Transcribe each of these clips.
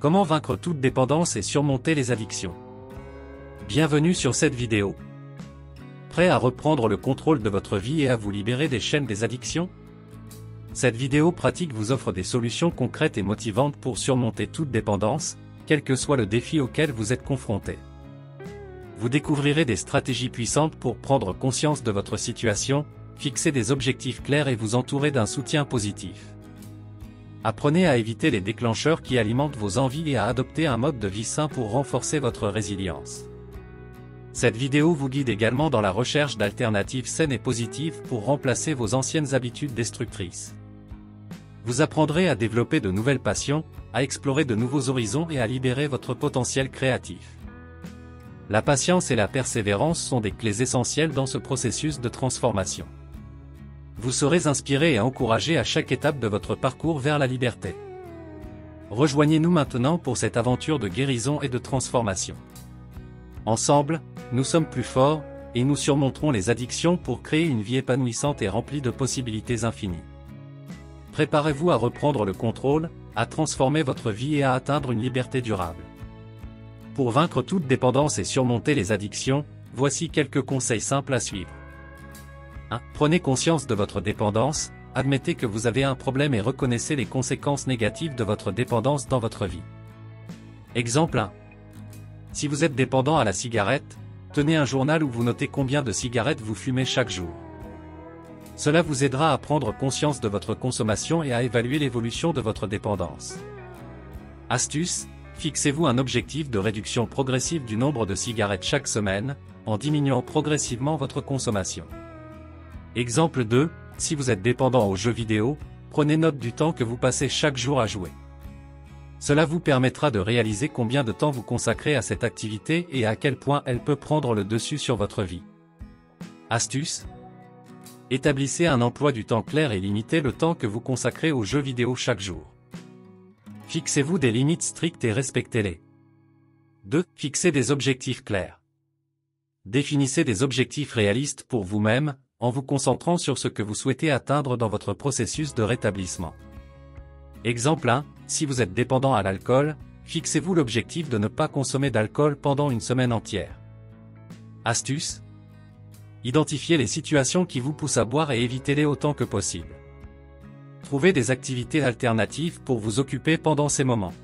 Comment vaincre toute dépendance et surmonter les addictions? Bienvenue sur cette vidéo. Prêt à reprendre le contrôle de votre vie et à vous libérer des chaînes des addictions? Cette vidéo pratique vous offre des solutions concrètes et motivantes pour surmonter toute dépendance, quel que soit le défi auquel vous êtes confronté. Vous découvrirez des stratégies puissantes pour prendre conscience de votre situation, fixer des objectifs clairs et vous entourer d'un soutien positif. Apprenez à éviter les déclencheurs qui alimentent vos envies et à adopter un mode de vie sain pour renforcer votre résilience. Cette vidéo vous guide également dans la recherche d'alternatives saines et positives pour remplacer vos anciennes habitudes destructrices. Vous apprendrez à développer de nouvelles passions, à explorer de nouveaux horizons et à libérer votre potentiel créatif. La patience et la persévérance sont des clés essentielles dans ce processus de transformation. Vous serez inspiré et encouragé à chaque étape de votre parcours vers la liberté. Rejoignez-nous maintenant pour cette aventure de guérison et de transformation. Ensemble, nous sommes plus forts, et nous surmonterons les addictions pour créer une vie épanouissante et remplie de possibilités infinies. Préparez-vous à reprendre le contrôle, à transformer votre vie et à atteindre une liberté durable. Pour vaincre toute dépendance et surmonter les addictions, voici quelques conseils simples à suivre. 1. Prenez conscience de votre dépendance, admettez que vous avez un problème et reconnaissez les conséquences négatives de votre dépendance dans votre vie. Exemple 1. Si vous êtes dépendant à la cigarette, tenez un journal où vous notez combien de cigarettes vous fumez chaque jour. Cela vous aidera à prendre conscience de votre consommation et à évaluer l'évolution de votre dépendance. Astuce, fixez-vous un objectif de réduction progressive du nombre de cigarettes chaque semaine, en diminuant progressivement votre consommation. Exemple 2, si vous êtes dépendant aux jeux vidéo, prenez note du temps que vous passez chaque jour à jouer. Cela vous permettra de réaliser combien de temps vous consacrez à cette activité et à quel point elle peut prendre le dessus sur votre vie. Astuce, établissez un emploi du temps clair et limitez le temps que vous consacrez aux jeux vidéo chaque jour. Fixez-vous des limites strictes et respectez-les. 2. Fixez des objectifs clairs. Définissez des objectifs réalistes pour vous-même, en vous concentrant sur ce que vous souhaitez atteindre dans votre processus de rétablissement. Exemple 1, si vous êtes dépendant à l'alcool, fixez-vous l'objectif de ne pas consommer d'alcool pendant une semaine entière. Astuce, identifiez les situations qui vous poussent à boire et évitez-les autant que possible. Trouvez des activités alternatives pour vous occuper pendant ces moments.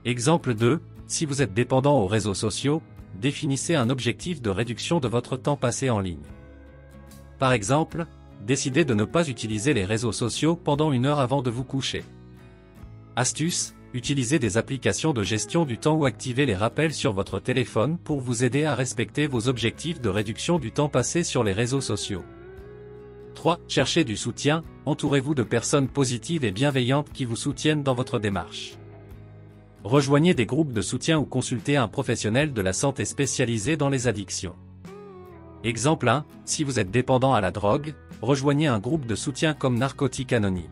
Exemple 2, si vous êtes dépendant aux réseaux sociaux, définissez un objectif de réduction de votre temps passé en ligne. Par exemple, décidez de ne pas utiliser les réseaux sociaux pendant 1 heure avant de vous coucher. Astuce, utilisez des applications de gestion du temps ou activez les rappels sur votre téléphone pour vous aider à respecter vos objectifs de réduction du temps passé sur les réseaux sociaux. 3. Cherchez du soutien, entourez-vous de personnes positives et bienveillantes qui vous soutiennent dans votre démarche. Rejoignez des groupes de soutien ou consultez un professionnel de la santé spécialisé dans les addictions. Exemple 1, si vous êtes dépendant à la drogue, rejoignez un groupe de soutien comme Narcotiques Anonymes.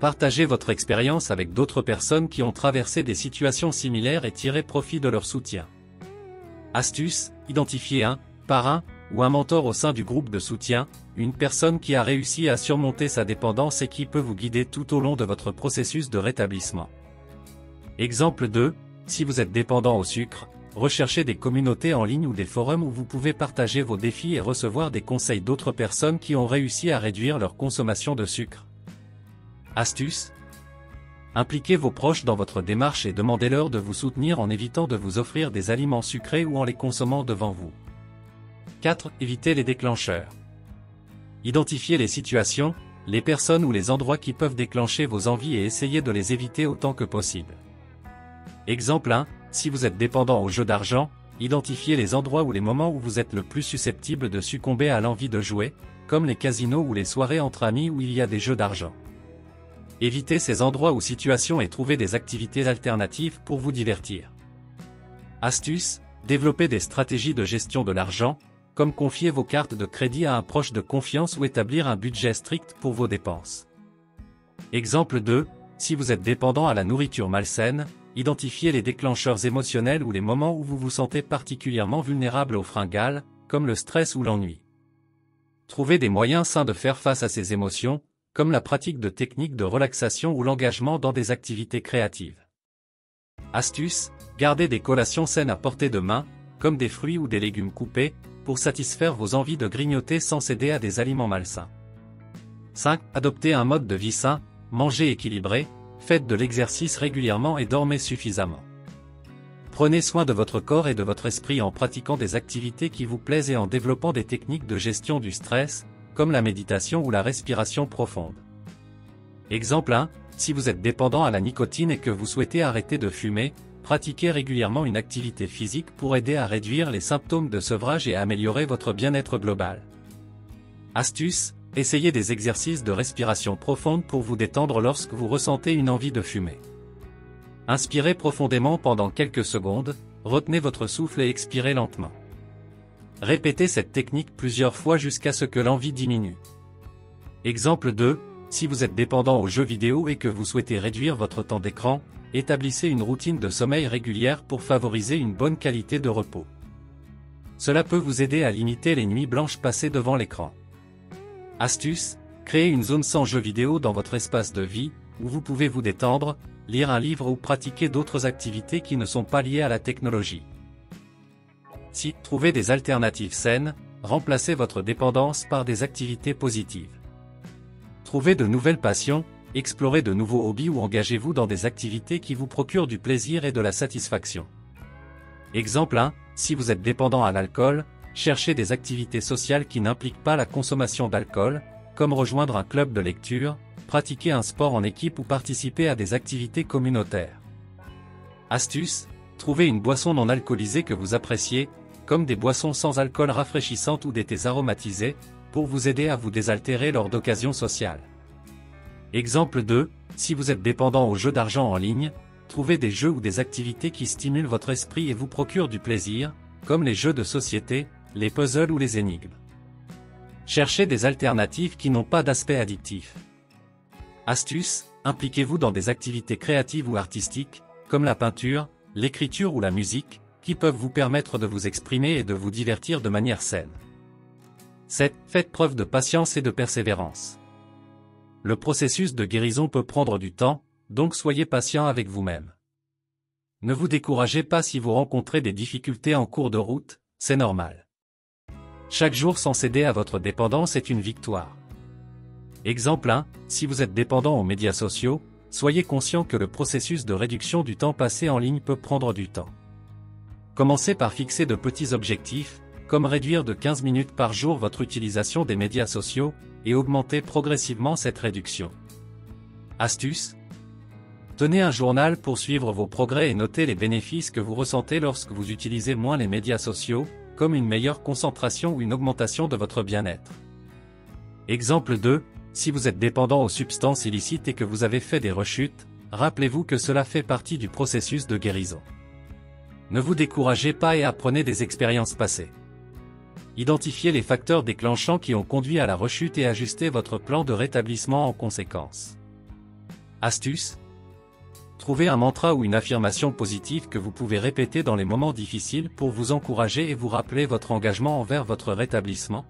Partagez votre expérience avec d'autres personnes qui ont traversé des situations similaires et tirez profit de leur soutien. Astuce, identifiez un parrain ou un mentor au sein du groupe de soutien, une personne qui a réussi à surmonter sa dépendance et qui peut vous guider tout au long de votre processus de rétablissement. Exemple 2, si vous êtes dépendant au sucre, recherchez des communautés en ligne ou des forums où vous pouvez partager vos défis et recevoir des conseils d'autres personnes qui ont réussi à réduire leur consommation de sucre. Astuce, impliquez vos proches dans votre démarche et demandez-leur de vous soutenir en évitant de vous offrir des aliments sucrés ou en les consommant devant vous. 4. Évitez les déclencheurs. Identifiez les situations, les personnes ou les endroits qui peuvent déclencher vos envies et essayez de les éviter autant que possible. Exemple 1, si vous êtes dépendant aux jeux d'argent, identifiez les endroits ou les moments où vous êtes le plus susceptible de succomber à l'envie de jouer, comme les casinos ou les soirées entre amis où il y a des jeux d'argent. Évitez ces endroits ou situations et trouvez des activités alternatives pour vous divertir. Astuce, développez des stratégies de gestion de l'argent, comme confier vos cartes de crédit à un proche de confiance ou établir un budget strict pour vos dépenses. Exemple 2, si vous êtes dépendant à la nourriture malsaine, identifiez les déclencheurs émotionnels ou les moments où vous vous sentez particulièrement vulnérable aux fringales, comme le stress ou l'ennui. Trouvez des moyens sains de faire face à ces émotions, comme la pratique de techniques de relaxation ou l'engagement dans des activités créatives. Astuce, gardez des collations saines à portée de main, comme des fruits ou des légumes coupés, pour satisfaire vos envies de grignoter sans céder à des aliments malsains. 5. Adoptez un mode de vie sain, mangez équilibré, faites de l'exercice régulièrement et dormez suffisamment. Prenez soin de votre corps et de votre esprit en pratiquant des activités qui vous plaisent et en développant des techniques de gestion du stress, comme la méditation ou la respiration profonde. Exemple 1. Si vous êtes dépendant à la nicotine et que vous souhaitez arrêter de fumer, pratiquez régulièrement une activité physique pour aider à réduire les symptômes de sevrage et à améliorer votre bien-être global. Astuce, essayez des exercices de respiration profonde pour vous détendre lorsque vous ressentez une envie de fumer. Inspirez profondément pendant quelques secondes, retenez votre souffle et expirez lentement. Répétez cette technique plusieurs fois jusqu'à ce que l'envie diminue. Exemple 2. Si vous êtes dépendant aux jeux vidéo et que vous souhaitez réduire votre temps d'écran, établissez une routine de sommeil régulière pour favoriser une bonne qualité de repos. Cela peut vous aider à limiter les nuits blanches passées devant l'écran. Astuce, créez une zone sans jeux vidéo dans votre espace de vie, où vous pouvez vous détendre, lire un livre ou pratiquer d'autres activités qui ne sont pas liées à la technologie. Si, trouvez des alternatives saines, remplacez votre dépendance par des activités positives. Trouvez de nouvelles passions, explorez de nouveaux hobbies ou engagez-vous dans des activités qui vous procurent du plaisir et de la satisfaction. Exemple 1, si vous êtes dépendant à l'alcool, cherchez des activités sociales qui n'impliquent pas la consommation d'alcool, comme rejoindre un club de lecture, pratiquer un sport en équipe ou participer à des activités communautaires. Astuce, trouvez une boisson non alcoolisée que vous appréciez, comme des boissons sans alcool rafraîchissantes ou des thés aromatisés, pour vous aider à vous désaltérer lors d'occasions sociales. Exemple 2, si vous êtes dépendant aux jeux d'argent en ligne, trouvez des jeux ou des activités qui stimulent votre esprit et vous procurent du plaisir, comme les jeux de société, les puzzles ou les énigmes. Cherchez des alternatives qui n'ont pas d'aspect addictif. Astuce, impliquez-vous dans des activités créatives ou artistiques, comme la peinture, l'écriture ou la musique, qui peuvent vous permettre de vous exprimer et de vous divertir de manière saine. 7. Faites preuve de patience et de persévérance. Le processus de guérison peut prendre du temps, donc soyez patient avec vous-même. Ne vous découragez pas si vous rencontrez des difficultés en cours de route, c'est normal. Chaque jour sans céder à votre dépendance est une victoire. Exemple 1, si vous êtes dépendant aux médias sociaux, soyez conscient que le processus de réduction du temps passé en ligne peut prendre du temps. Commencez par fixer de petits objectifs, comme réduire de 15 minutes par jour votre utilisation des médias sociaux, et augmenter progressivement cette réduction. Astuce, tenez un journal pour suivre vos progrès et noter les bénéfices que vous ressentez lorsque vous utilisez moins les médias sociaux, comme une meilleure concentration ou une augmentation de votre bien-être. Exemple 2, si vous êtes dépendant aux substances illicites et que vous avez fait des rechutes, rappelez-vous que cela fait partie du processus de guérison. Ne vous découragez pas et apprenez des expériences passées. Identifiez les facteurs déclenchants qui ont conduit à la rechute et ajustez votre plan de rétablissement en conséquence. Astuce, trouvez un mantra ou une affirmation positive que vous pouvez répéter dans les moments difficiles pour vous encourager et vous rappeler votre engagement envers votre rétablissement.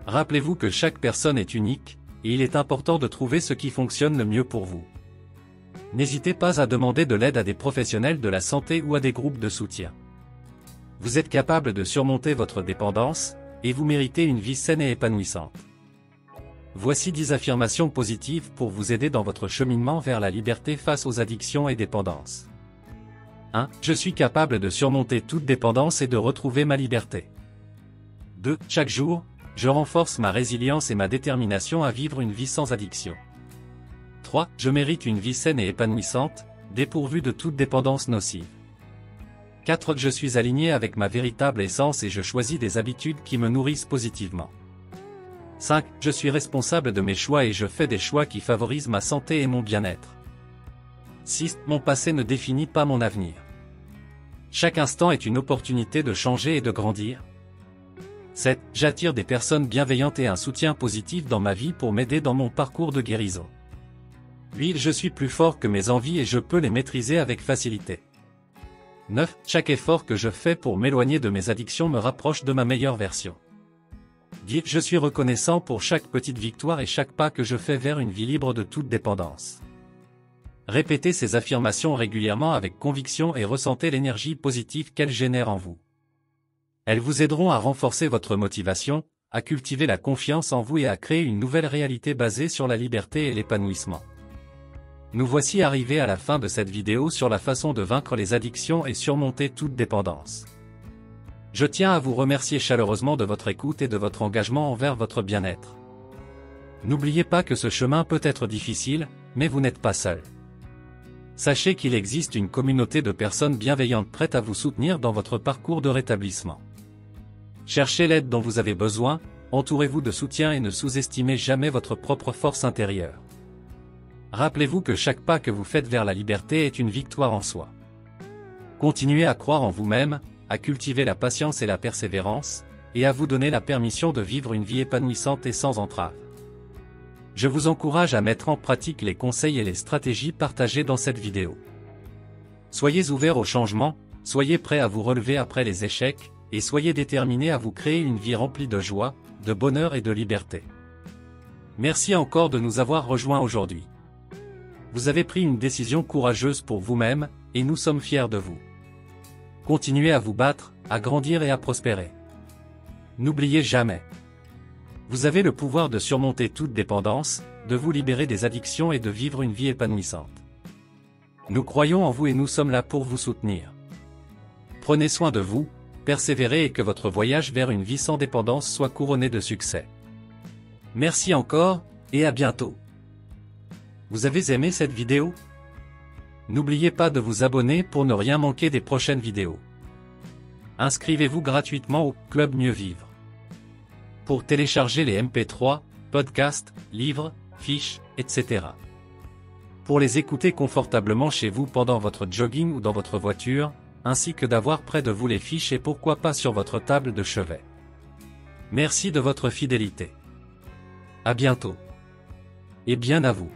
Rappelez-vous que chaque personne est unique, et il est important de trouver ce qui fonctionne le mieux pour vous. N'hésitez pas à demander de l'aide à des professionnels de la santé ou à des groupes de soutien. Vous êtes capable de surmonter votre dépendance, et vous méritez une vie saine et épanouissante. Voici 10 affirmations positives pour vous aider dans votre cheminement vers la liberté face aux addictions et dépendances. 1. Je suis capable de surmonter toute dépendance et de retrouver ma liberté. 2. Chaque jour, je renforce ma résilience et ma détermination à vivre une vie sans addiction. 3. Je mérite une vie saine et épanouissante, dépourvue de toute dépendance nocive. 4. Je suis aligné avec ma véritable essence et je choisis des habitudes qui me nourrissent positivement. 5. Je suis responsable de mes choix et je fais des choix qui favorisent ma santé et mon bien-être. 6. Mon passé ne définit pas mon avenir. Chaque instant est une opportunité de changer et de grandir. 7. J'attire des personnes bienveillantes et un soutien positif dans ma vie pour m'aider dans mon parcours de guérison. 8. Je suis plus fort que mes envies et je peux les maîtriser avec facilité. 9. Chaque effort que je fais pour m'éloigner de mes addictions me rapproche de ma meilleure version. 10. Je suis reconnaissant pour chaque petite victoire et chaque pas que je fais vers une vie libre de toute dépendance. Répétez ces affirmations régulièrement avec conviction et ressentez l'énergie positive qu'elles génèrent en vous. Elles vous aideront à renforcer votre motivation, à cultiver la confiance en vous et à créer une nouvelle réalité basée sur la liberté et l'épanouissement. Nous voici arrivés à la fin de cette vidéo sur la façon de vaincre les addictions et surmonter toute dépendance. Je tiens à vous remercier chaleureusement de votre écoute et de votre engagement envers votre bien-être. N'oubliez pas que ce chemin peut être difficile, mais vous n'êtes pas seul. Sachez qu'il existe une communauté de personnes bienveillantes prêtes à vous soutenir dans votre parcours de rétablissement. Cherchez l'aide dont vous avez besoin, entourez-vous de soutien et ne sous-estimez jamais votre propre force intérieure. Rappelez-vous que chaque pas que vous faites vers la liberté est une victoire en soi. Continuez à croire en vous-même, à cultiver la patience et la persévérance, et à vous donner la permission de vivre une vie épanouissante et sans entrave. Je vous encourage à mettre en pratique les conseils et les stratégies partagées dans cette vidéo. Soyez ouverts au changement, soyez prêts à vous relever après les échecs, et soyez déterminés à vous créer une vie remplie de joie, de bonheur et de liberté. Merci encore de nous avoir rejoints aujourd'hui. Vous avez pris une décision courageuse pour vous-même, et nous sommes fiers de vous. Continuez à vous battre, à grandir et à prospérer. N'oubliez jamais. Vous avez le pouvoir de surmonter toute dépendance, de vous libérer des addictions et de vivre une vie épanouissante. Nous croyons en vous et nous sommes là pour vous soutenir. Prenez soin de vous, persévérez et que votre voyage vers une vie sans dépendance soit couronné de succès. Merci encore, et à bientôt. Vous avez aimé cette vidéo? N'oubliez pas de vous abonner pour ne rien manquer des prochaines vidéos. Inscrivez-vous gratuitement au Club Mieux Vivre. Pour télécharger les MP3, podcasts, livres, fiches, etc. Pour les écouter confortablement chez vous pendant votre jogging ou dans votre voiture, ainsi que d'avoir près de vous les fiches et pourquoi pas sur votre table de chevet. Merci de votre fidélité. À bientôt. Et bien à vous.